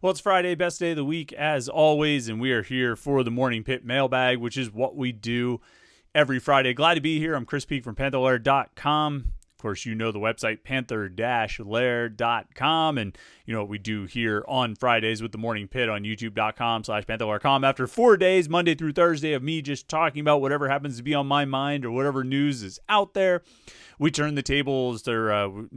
Well, it's Friday, best day of the week as always, and we are here for the Morning Pitt Mailbag, which is what we do every Friday. Glad to be here. I'm Chris Peak from Panther-Lair.com. Of course, you know the website, Panther-Lair.com, and you know what we do here on Fridays with the Morning Pit on YouTube.com/Panther-Lair.com. After 4 days, Monday through Thursday, of me just talking about whatever happens to be on my mind or whatever news is out there, we turn the tables to,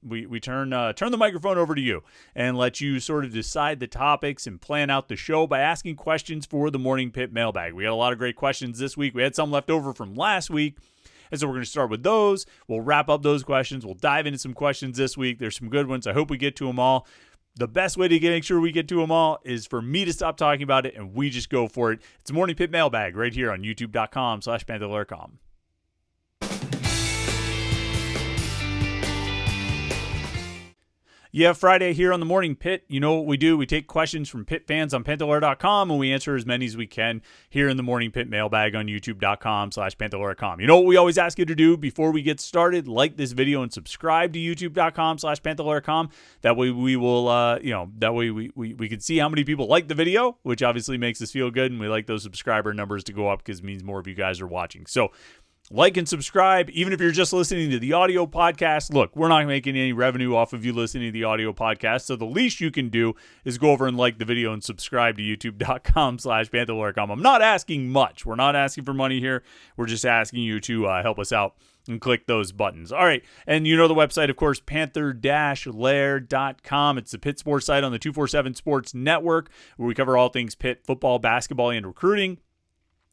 we turn the microphone over to you and let you sort of decide the topics and plan out the show by asking questions for the Morning Pit Mailbag. We got a lot of great questions this week. We had some left over from last week. And so we're going to start with those. We'll wrap up those questions. We'll dive into some questions this week. There's some good ones. I hope we get to them all. The best way to make sure we get to them all is for me to stop talking about it and we just go for it. It's a Morning Pit Mailbag right here on YouTube.com/Panther-Lair.com. Yeah, Friday here on the Morning Pit. You know what we do. We take questions from Pitt fans on Panther-Lair.com, and we answer as many as we can here in the Morning Pit Mailbag on YouTube.com/Panther-Lair.com. You know what we always ask you to do before we get started? Like this video and subscribe to YouTube.com/Panther-Lair.com. That way we will, we can see how many people like the video, which obviously makes us feel good, and we like those subscriber numbers to go up because it means more of you guys are watching. So, like and subscribe, even if you're just listening to the audio podcast. Look, we're not making any revenue off of you listening to the audio podcast, so the least you can do is go over and like the video and subscribe to youtube.com/Panther-Lair.com. I'm not asking much. We're not asking for money here. We're just asking you to help us out and click those buttons. All right, and you know the website, of course, Panther-Lair.com. It's the Pitt Sports site on the 247 Sports Network, where we cover all things Pitt football, basketball, and recruiting.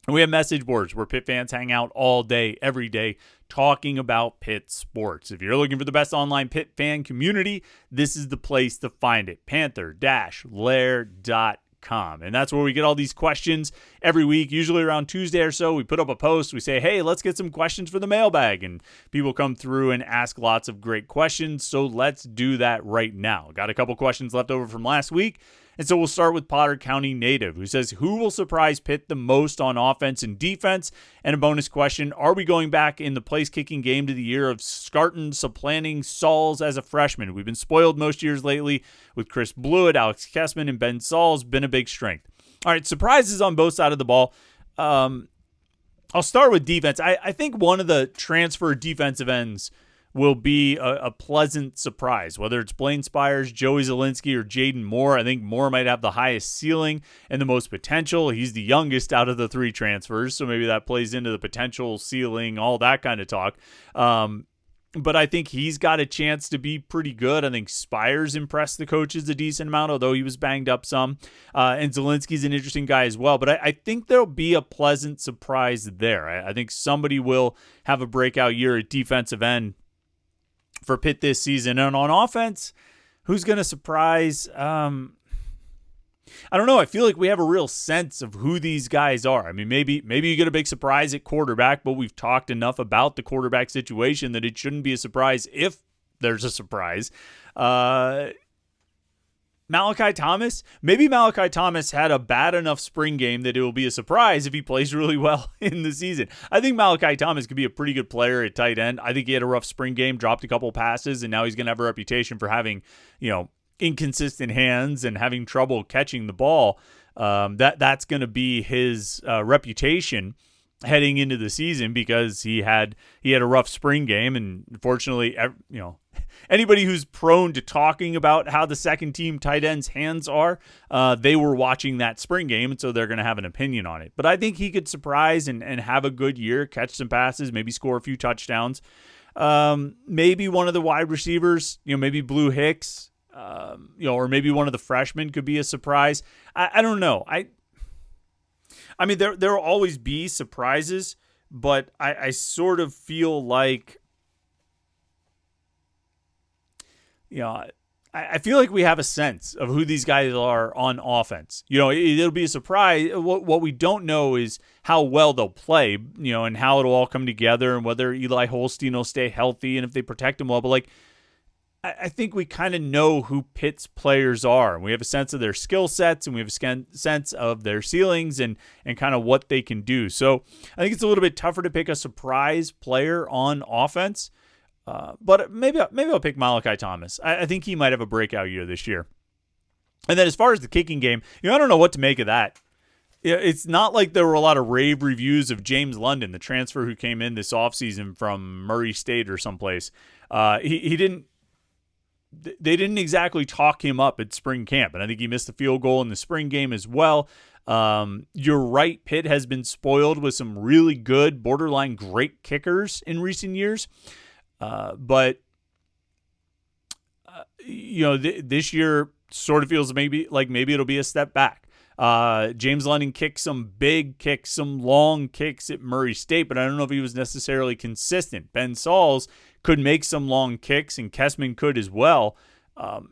And we have message boards where Pitt fans hang out all day, every day, talking about Pitt sports. If you're looking for the best online Pitt fan community, this is the place to find it, Panther-Lair.com. And that's where we get all these questions every week, usually around Tuesday or so. We put up a post. We say, hey, let's get some questions for the mailbag. And people come through and ask lots of great questions. So let's do that right now. Got a couple questions left over from last week. And so we'll start with Potter County native, who says, who will surprise Pitt the most on offense and defense? And a bonus question, are we going back in the place-kicking game to the year of Scarton supplanting Sauls as a freshman? We've been spoiled most years lately with Chris Blewett, Alex Kessman, and Ben Sauls. Been a big strength. All right, surprises on both sides of the ball. I'll start with defense. I think one of the transfer defensive ends will be a pleasant surprise, whether it's Blaine Spires, Joey Zielinski, or Jaden Moore. I think Moore might have the highest ceiling and the most potential. He's the youngest out of the three transfers, so maybe that plays into the potential, ceiling, all that kind of talk. But I think he's got a chance to be pretty good. I think Spires impressed the coaches a decent amount, although he was banged up some. And Zielinski's an interesting guy as well. But I think there'll be a pleasant surprise there. I think somebody will have a breakout year at defensive end for Pitt this season. And on offense, who's going to surprise? I don't know. I feel like we have a real sense of who these guys are. I mean, maybe you get a big surprise at quarterback, but we've talked enough about the quarterback situation that it shouldn't be a surprise if there's a surprise. Malachi Thomas, maybe Malachi Thomas had a bad enough spring game that it will be a surprise if he plays really well in the season. I think Malachi Thomas could be a pretty good player at tight end. I think he had a rough spring game, dropped a couple passes, and now he's going to have a reputation for having, inconsistent hands and having trouble catching the ball. That's going to be his reputation heading into the season because he had a rough spring game, and unfortunately, anybody who's prone to talking about how the second team tight ends' hands are, they were watching that spring game, and so they're going to have an opinion on it. But I think he could surprise and have a good year, catch some passes, maybe score a few touchdowns. Maybe one of the wide receivers, maybe Blue Hicks, or maybe one of the freshmen could be a surprise. I don't know. I mean, there will always be surprises, but I sort of feel like, I feel like we have a sense of who these guys are on offense. It'll be a surprise. What we don't know is how well they'll play, and how it'll all come together and whether Eli Holstein will stay healthy and if they protect him well. But I think we kind of know who Pitt's players are. We have a sense of their skill sets, and we have a sense of their ceilings and kind of what they can do. So I think it's a little bit tougher to pick a surprise player on offense. But maybe I'll pick Malachi Thomas. I think he might have a breakout year this year. And then as far as the kicking game, I don't know what to make of that. It's not like there were a lot of rave reviews of James London, the transfer who came in this offseason from Murray State or someplace. He didn't. They didn't exactly talk him up at spring camp, and I think he missed the field goal in the spring game as well. You're right, Pitt has been spoiled with some really good, borderline great kickers in recent years, but this year sort of feels maybe it'll be a step back. James London kicked some big kicks, some long kicks at Murray State, but I don't know if he was necessarily consistent. Ben Sauls could make some long kicks, and Kessman could as well,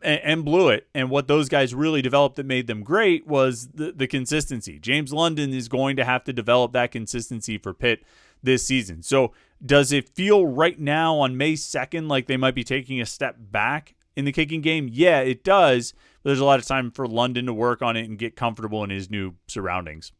and blew it. And what those guys really developed that made them great was the consistency. James London is going to have to develop that consistency for Pitt this season. So does it feel right now on May 2nd like they might be taking a step back in the kicking game? Yeah, it does. But there's a lot of time for London to work on it and get comfortable in his new surroundings.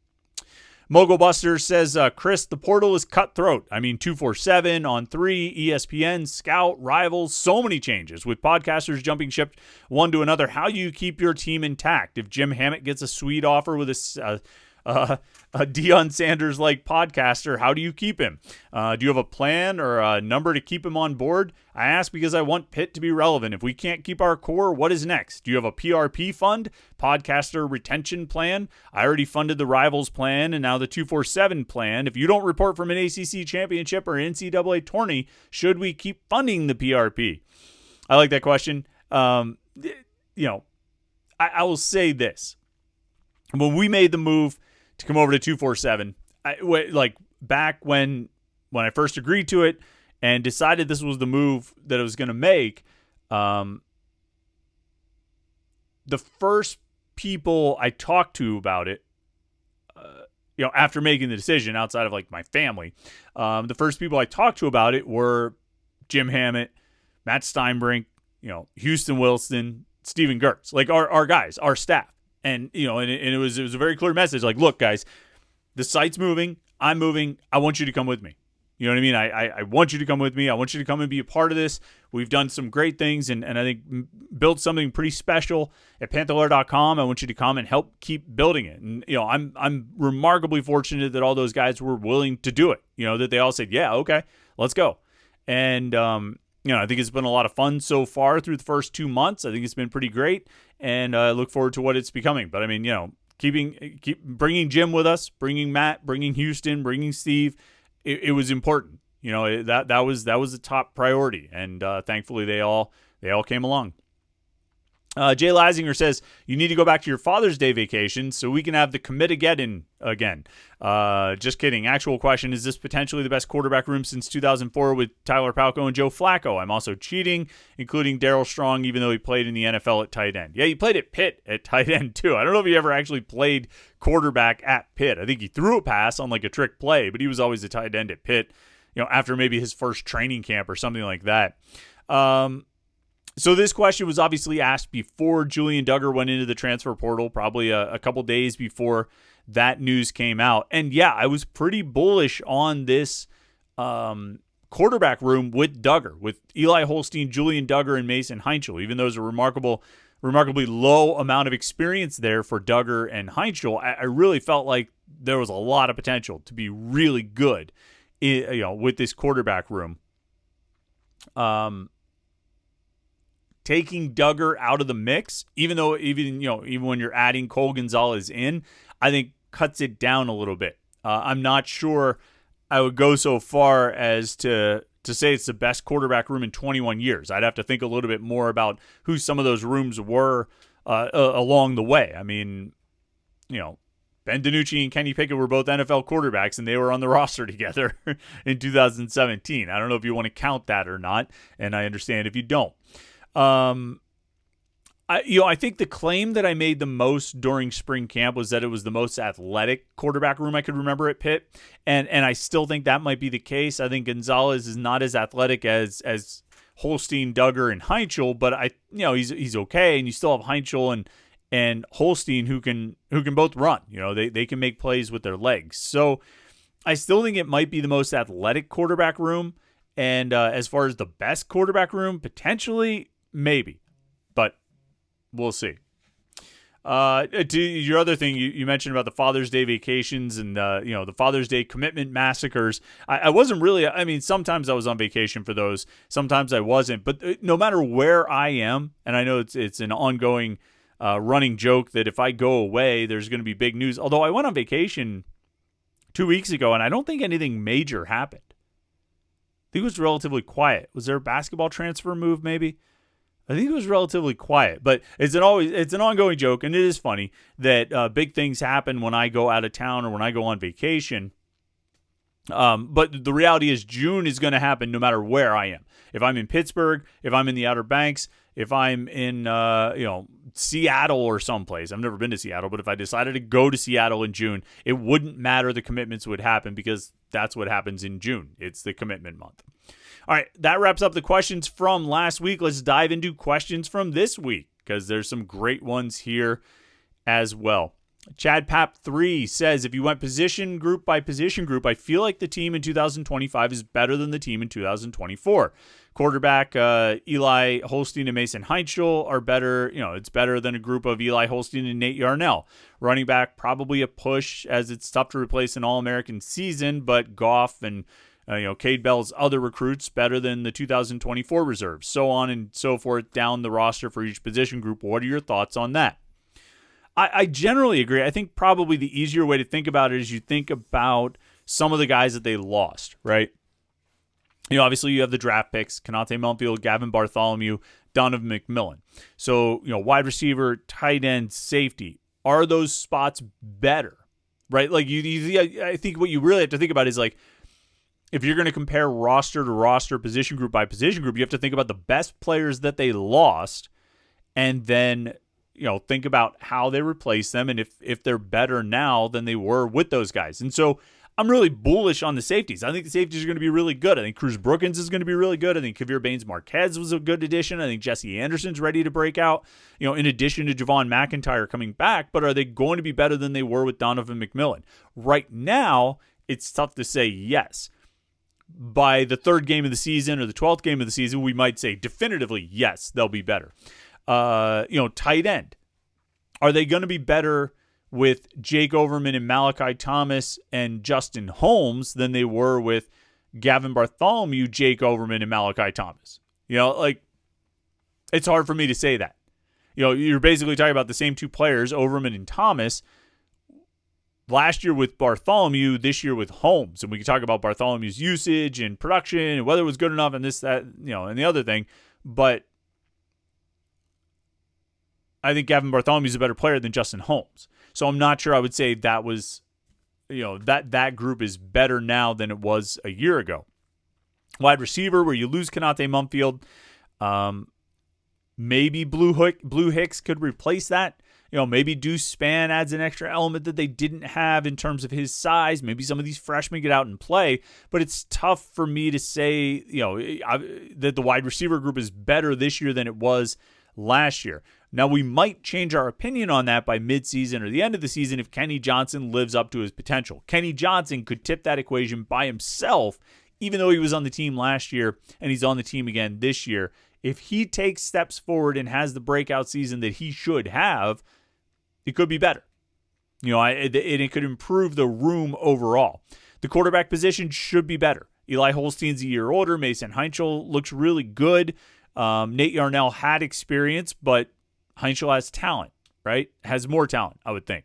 Mogul Buster says, Chris, the portal is cutthroat. 247, On3, ESPN, Scout, Rivals, so many changes with podcasters jumping ship one to another. How do you keep your team intact? If Jim Hammett gets a sweet offer with a Deion Sanders-like podcaster, how do you keep him? Do you have a plan or a number to keep him on board? I ask because I want Pitt to be relevant. If we can't keep our core, what is next? Do you have a PRP fund, podcaster retention plan? I already funded the Rivals plan and now the 247 plan. If you don't report from an ACC championship or NCAA tourney, should we keep funding the PRP? I like that question. I will say this. When we made the move to come over to 247, back when I first agreed to it and decided this was the move that I was going to make, the first people I talked to about it, after making the decision outside of my family, the first people I talked to about it were Jim Hammett, Matt Steinbrink, Houston Wilson, Steven Gertz, our guys, our staff. And, and it was a very clear message. Look, guys, the site's moving. I'm moving. I want you to come with me. You know what I mean? I want you to come with me. I want you to come and be a part of this. We've done some great things and I think built something pretty special at Panther-Lair.com. I want you to come and help keep building it. And, I'm remarkably fortunate that all those guys were willing to do it. That they all said, yeah, okay, let's go. And, I think it's been a lot of fun so far through the first 2 months. I think it's been pretty great, and I look forward to what it's becoming. But keep bringing Jim with us, bringing Matt, bringing Houston, bringing Steve. It was important. That was the top priority, and thankfully they all came along. Jay Lazinger says, you need to go back to your Father's Day vacation so we can have the commit-a-get-in again. Just kidding. Actual question, is this potentially the best quarterback room since 2004 with Tyler Palko and Joe Flacco? I'm also cheating, including Darryl Strong, even though he played in the NFL at tight end. Yeah, he played at Pitt at tight end, too. I don't know if he ever actually played quarterback at Pitt. I think he threw a pass on a trick play, but he was always a tight end at Pitt, after maybe his first training camp or something like that. So this question was obviously asked before Julian Duggar went into the transfer portal, probably a couple days before that news came out. And yeah, I was pretty bullish on this quarterback room with Duggar, with Eli Holstein, Julian Duggar, and Mason Heinchel. Even though there's a remarkably low amount of experience there for Duggar and Heinchel, I really felt like there was a lot of potential to be really good, with this quarterback room. Taking Duggar out of the mix, even when you're adding Cole Gonzalez in, I think cuts it down a little bit. I'm not sure I would go so far as to say it's the best quarterback room in 21 years. I'd have to think a little bit more about who some of those rooms were along the way. Ben DiNucci and Kenny Pickett were both NFL quarterbacks, and they were on the roster together in 2017. I don't know if you want to count that or not, and I understand if you don't. I think the claim that I made the most during spring camp was that it was the most athletic quarterback room I could remember at Pitt, and I still think that might be the case. I think Gonzalez is not as athletic as Holstein, Duggar, and Heinchel, but he's okay, and you still have Heinchel and Holstein who can both run. They can make plays with their legs. So I still think it might be the most athletic quarterback room, and as far as the best quarterback room, potentially. Maybe, but we'll see. To your other thing, you mentioned about the Father's Day vacations and the Father's Day commitment massacres. I wasn't really. I mean, sometimes I was on vacation for those. Sometimes I wasn't. But no matter where I am, and I know it's an ongoing running joke that if I go away, there's going to be big news. Although I went on vacation 2 weeks ago, and I don't think anything major happened. I think it was relatively quiet. Was there a basketball transfer move? Maybe. I think it was relatively quiet, but it's an ongoing joke, and it is funny that big things happen when I go out of town or when I go on vacation. But the reality is June is going to happen no matter where I am. If I'm in Pittsburgh, if I'm in the Outer Banks, if I'm in Seattle or someplace. I've never been to Seattle, but if I decided to go to Seattle in June, it wouldn't matter. The commitments would happen because that's what happens in June. It's the commitment month. All right, that wraps up the questions from last week. Let's dive into questions from this week because there's some great ones here as well. Chad Pap 3 says, if you went position group by position group, I feel like the team in 2025 is better than the team in 2024. Quarterback Eli Holstein and Mason Heinschel are better. It's better than a group of Eli Holstein and Nate Yarnell. Running back, probably a push as it's tough to replace an All-American season, but Goff and Cade Bell's other recruits better than the 2024 reserves, so on and so forth down the roster for each position group. What are your thoughts on that? I generally agree. I think probably the easier way to think about it is you think about some of the guys that they lost, right? Obviously you have the draft picks, Konate Mumpfield, Gavin Bartholomew, Donovan McMillan. So, wide receiver, tight end, safety. Are those spots better, right? Like I think what you really have to think about is like, if you're going to compare roster to roster, position group by position group, you have to think about the best players that they lost and then, think about how they replace them and if they're better now than they were with those guys. And so I'm really bullish on the safeties. I think the safeties are going to be really good. I think Cruz Brookins is going to be really good. I think Kavir Baines-Marquez was a good addition. I think Jesse Anderson's ready to break out, in addition to Javon McIntyre coming back. But are they going to be better than they were with Donovan McMillan? Right now, it's tough to say yes. By the third game of the season or the 12th game of the season, we might say definitively, yes, they'll be better. Tight end. Are they going to be better with Jake Overman and Malachi Thomas and Justin Holmes than they were with Gavin Bartholomew, Jake Overman, and Malachi Thomas? It's hard for me to say that. You're basically talking about the same two players, Overman and Thomas, last year with Bartholomew, this year with Holmes. And we can talk about Bartholomew's usage and production and whether it was good enough and this, that, and the other thing. But I think Gavin Bartholomew's a better player than Justin Holmes. So I'm not sure I would say that was, that group is better now than it was a year ago. Wide receiver, where you lose Konate Mumpfield, maybe Blue Hicks could replace that. Maybe Deuce Spann adds an extra element that they didn't have in terms of his size. Maybe some of these freshmen get out and play. But it's tough for me to say, that the wide receiver group is better this year than it was last year. Now, we might change our opinion on that by midseason or the end of the season if Kenny Johnson lives up to his potential. Kenny Johnson could tip that equation by himself, even though he was on the team last year and he's on the team again this year. If he takes steps forward and has the breakout season that he should have, it could be better. It could improve the room overall. The quarterback position should be better. Eli Holstein's a year older. Mason Heinschel looks really good. Nate Yarnell had experience, but Heinschel has talent, right? Has more talent, I would think.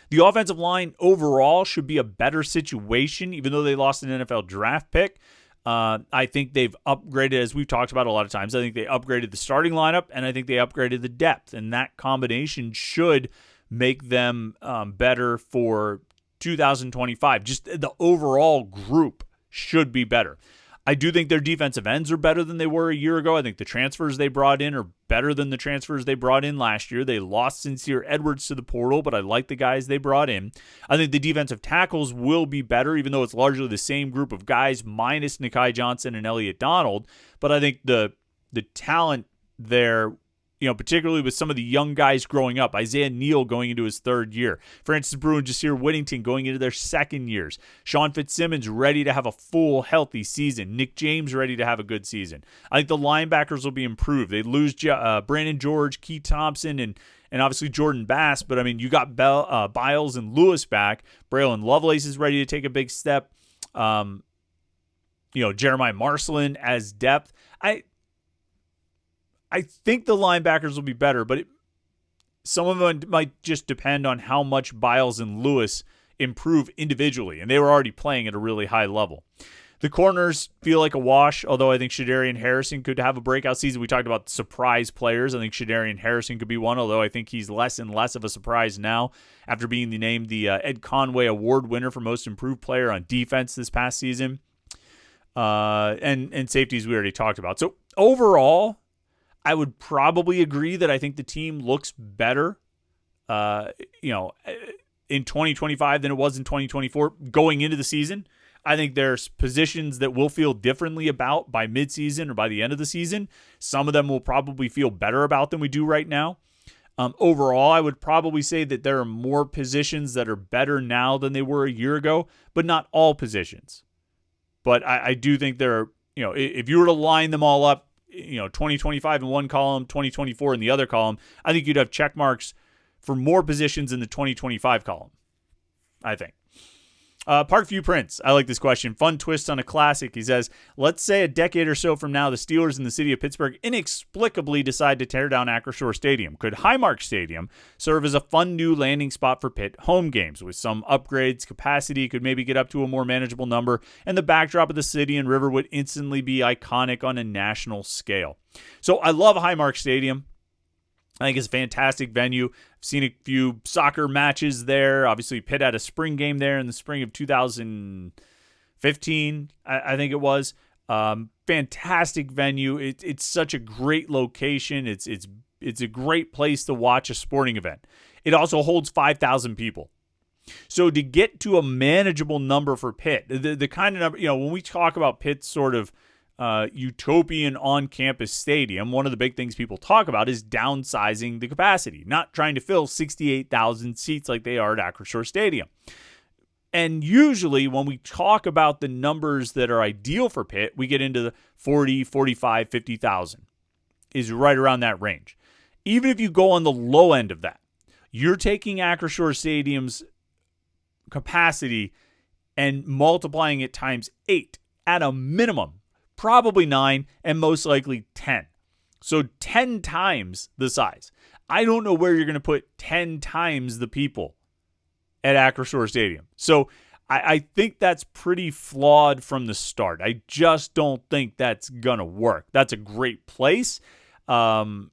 The offensive line overall should be a better situation, even though they lost an NFL draft pick. I think they've upgraded, as we've talked about a lot of times. I think they upgraded the starting lineup, and I think they upgraded the depth, and that combination should make them better for 2025. Just the overall group should be better. I do think their defensive ends are better than they were a year ago. I think the transfers they brought in are better than the transfers they brought in last year. They lost Sincere Edwards to the portal, but I like the guys they brought in. I think the defensive tackles will be better, even though it's largely the same group of guys minus Nakai Johnson and Elliott Donald. But I think the talent there, particularly with some of the young guys growing up, Isaiah Neal going into his third year, Francis Brew and Jasir Whittington going into their second years, Sean Fitzsimmons ready to have a full, healthy season, Nick James ready to have a good season. I think the linebackers will be improved. They lose Brandon George, Keith Thompson, and obviously Jordan Bass. But, I mean, you got Biles and Lewis back. Braylon Lovelace is ready to take a big step. Jeremiah Marcelin as depth. I think the linebackers will be better, but some of them might just depend on how much Biles and Lewis improve individually, and they were already playing at a really high level. The corners feel like a wash, although I think Shadarian Harrison could have a breakout season. We talked about surprise players. I think Shadarian Harrison could be one, although I think he's less and less of a surprise now after being named the Ed Conway Award winner for Most Improved Player on Defense this past season. And safeties we already talked about. So overall, I would probably agree that I think the team looks better, in 2025 than it was in 2024 going into the season. I think there's positions that we'll feel differently about by midseason or by the end of the season. Some of them will probably feel better about than we do right now. Overall, I would probably say that there are more positions that are better now than they were a year ago, but not all positions. But I do think there are, if you were to line them all up, 2025 in one column, 2024 in the other column, I think you'd have check marks for more positions in the 2025 column, I think. Parkview Prince, I like this question. Fun twist on a classic. He says, let's say a decade or so from now, the Steelers in the city of Pittsburgh inexplicably decide to tear down Acrisure Stadium. Could Highmark Stadium serve as a fun new landing spot for Pitt home games? With some upgrades, capacity could maybe get up to a more manageable number, and the backdrop of the city and river would instantly be iconic on a national scale. So I love Highmark Stadium. I think it's a fantastic venue. I've seen a few soccer matches there. Obviously, Pitt had a spring game there in the spring of 2015, I think it was. Fantastic venue. It's such a great location. It's a great place to watch a sporting event. It also holds 5,000 people. So to get to a manageable number for Pitt, the kind of number, when we talk about Pitt's sort of utopian on-campus stadium, one of the big things people talk about is downsizing the capacity, not trying to fill 68,000 seats like they are at Acrisure Stadium. And usually when we talk about the numbers that are ideal for Pitt, we get into the 40, 45, 50,000 is right around that range. Even if you go on the low end of that, you're taking Acrisure Stadium's capacity and multiplying it times 8 at a minimum. Probably 9, and most likely 10. So 10 times the size. I don't know where you're going to put 10 times the people at Acrisure Stadium. So I think that's pretty flawed from the start. I just don't think that's going to work. That's a great place. Now,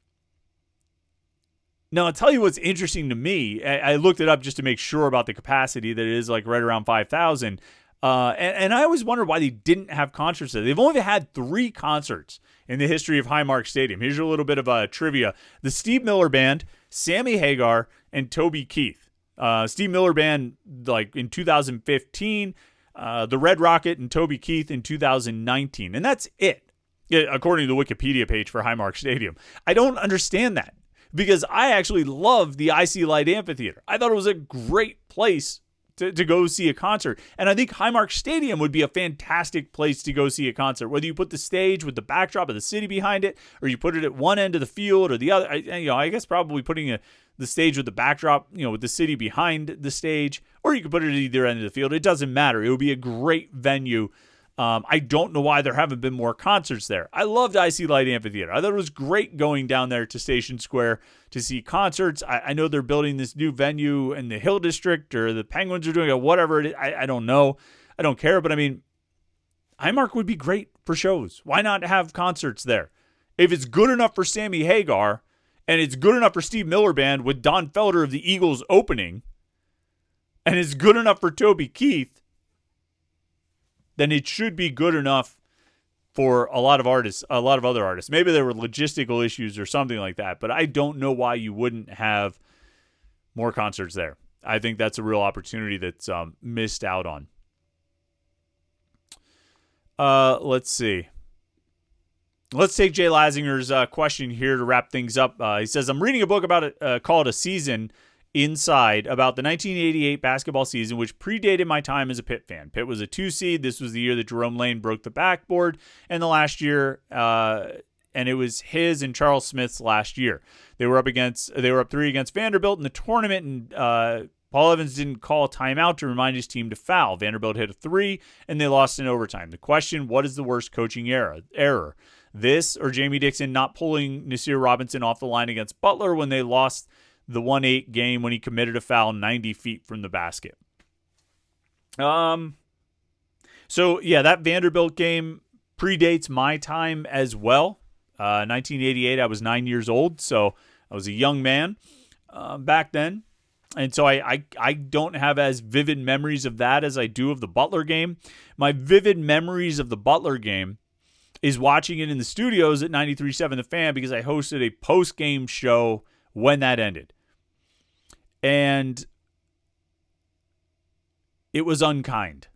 I'll tell you what's interesting to me. I looked it up just to make sure about the capacity, that it is like right around 5,000. And I always wondered why they didn't have concerts there. They've only had 3 concerts in the history of Highmark Stadium. Here's a little bit of trivia. The Steve Miller Band, Sammy Hagar, and Toby Keith. Steve Miller Band, like in 2015, the Red Rocket and Toby Keith in 2019. And that's it, according to the Wikipedia page for Highmark Stadium. I don't understand that because I actually love the IC Light Amphitheater. I thought it was a great place to go see a concert. And I think Highmark Stadium would be a fantastic place to go see a concert. Whether you put the stage with the backdrop of the city behind it, or you put it at one end of the field or the other. I guess probably putting the stage with the backdrop, with the city behind the stage, or you could put it at either end of the field. It doesn't matter. It would be a great venue. I don't know why there haven't been more concerts there. I loved IC Light Amphitheater. I thought it was great going down there to Station Square to see concerts. I know they're building this new venue in the Hill District, or the Penguins are doing it, whatever it is. I don't know. I don't care. But I mean, Highmark would be great for shows. Why not have concerts there? If it's good enough for Sammy Hagar and it's good enough for Steve Miller Band with Don Felder of the Eagles opening, and it's good enough for Toby Keith, then it should be good enough for a lot of other artists. Maybe there were logistical issues or something like that, but I don't know why you wouldn't have more concerts there. I think that's a real opportunity that's missed out on. Let's see. Let's take Jay Lazinger's question here to wrap things up. He says, I'm reading a book about called A Season Inside about the 1988 basketball season, which predated my time as a Pitt fan. Pitt was a 2 seed. This was the year that Jerome Lane broke the backboard. And the last year and it was his and Charles Smith's last year. They were up 3 against Vanderbilt in the tournament, and Paul Evans didn't call a timeout to remind his team to foul. Vanderbilt hit a 3, and they lost in overtime. The question, what is the worst coaching error? This or Jamie Dixon not pulling Nasir Robinson off the line against Butler when they lost the 1-8 game when he committed a foul 90 feet from the basket? So, yeah, that Vanderbilt game predates my time as well. 1988, I was 9 years old, so I was a young man back then. And so I don't have as vivid memories of that as I do of the Butler game. My vivid memories of the Butler game is watching it in the studios at 93.7 The Fan because I hosted a post-game show when that ended. And it was unkind.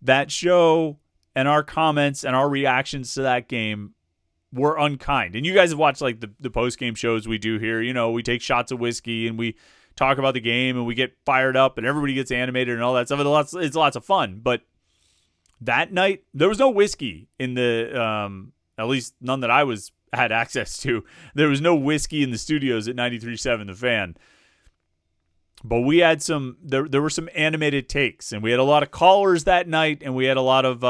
That show and our comments and our reactions to that game were unkind. And you guys have watched like the post-game shows we do here. You know, we take shots of whiskey and we talk about the game and we get fired up and everybody gets animated and all that stuff. It's lots of fun. But that night, there was no whiskey in the, at least none that I had access to. There was no whiskey in the studios at 93.7 The Fan. But we had there were some animated takes, and we had a lot of callers that night, and we had a lot of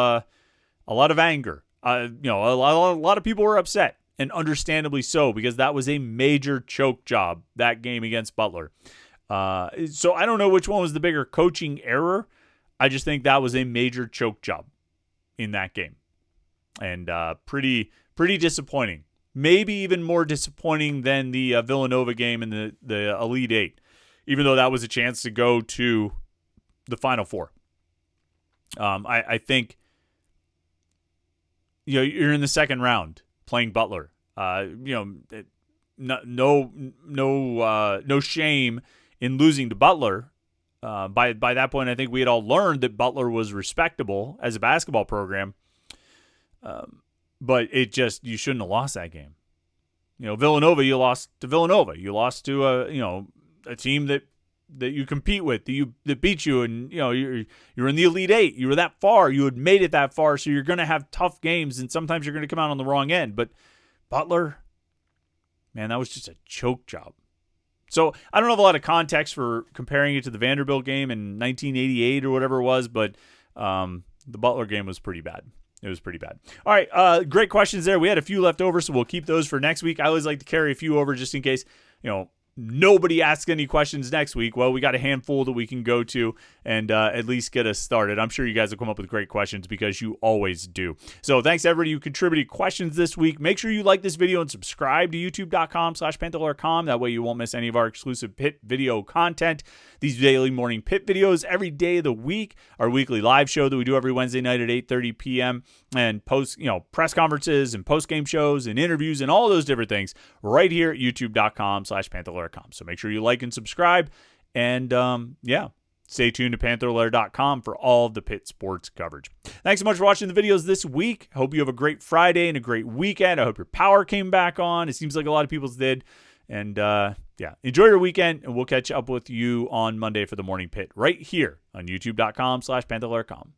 anger. A lot of people were upset, and understandably so, because that was a major choke job, that game against Butler. So I don't know which one was the bigger coaching error. I just think that was a major choke job in that game, and pretty disappointing. Maybe even more disappointing than the Villanova game in the Elite Eight, even though that was a chance to go to the Final Four. I think you're in the second round playing Butler. No shame in losing to Butler. By that point, I think we had all learned that Butler was respectable as a basketball program. But you shouldn't have lost that game. Villanova, you lost to Villanova. You lost to a team that you compete with, that beat you, and you're in the Elite Eight. You were that far. You had made it that far, so you're going to have tough games, and sometimes you're going to come out on the wrong end. But Butler, man, that was just a choke job. So I don't have a lot of context for comparing it to the Vanderbilt game in 1988 or whatever it was, but the Butler game was pretty bad. It was pretty bad. All right, great questions there. We had a few left over, so we'll keep those for next week. I always like to carry a few over just in case, nobody asks any questions next week. Well, we got a handful that we can go to and at least get us started. I'm sure you guys will come up with great questions because you always do. So thanks to everybody who contributed questions this week. Make sure you like this video and subscribe to youtube.com/Panther-Lair.com. That way you won't miss any of our exclusive Pitt video content. These daily morning Pitt videos every day of the week. Our weekly live show that we do every Wednesday night at 8:30 p.m. and press conferences and post-game shows and interviews and all those different things right here at youtube.com/Panther-Lair.com. So make sure you like and subscribe. And, stay tuned to Panther-Lair.com for all of the Pitt sports coverage. Thanks so much for watching the videos this week. Hope you have a great Friday and a great weekend. I hope your power came back on. It seems like a lot of people's did. And, enjoy your weekend, and we'll catch up with you on Monday for the Morning Pit right here on youtube.com/Panther-Lair.com.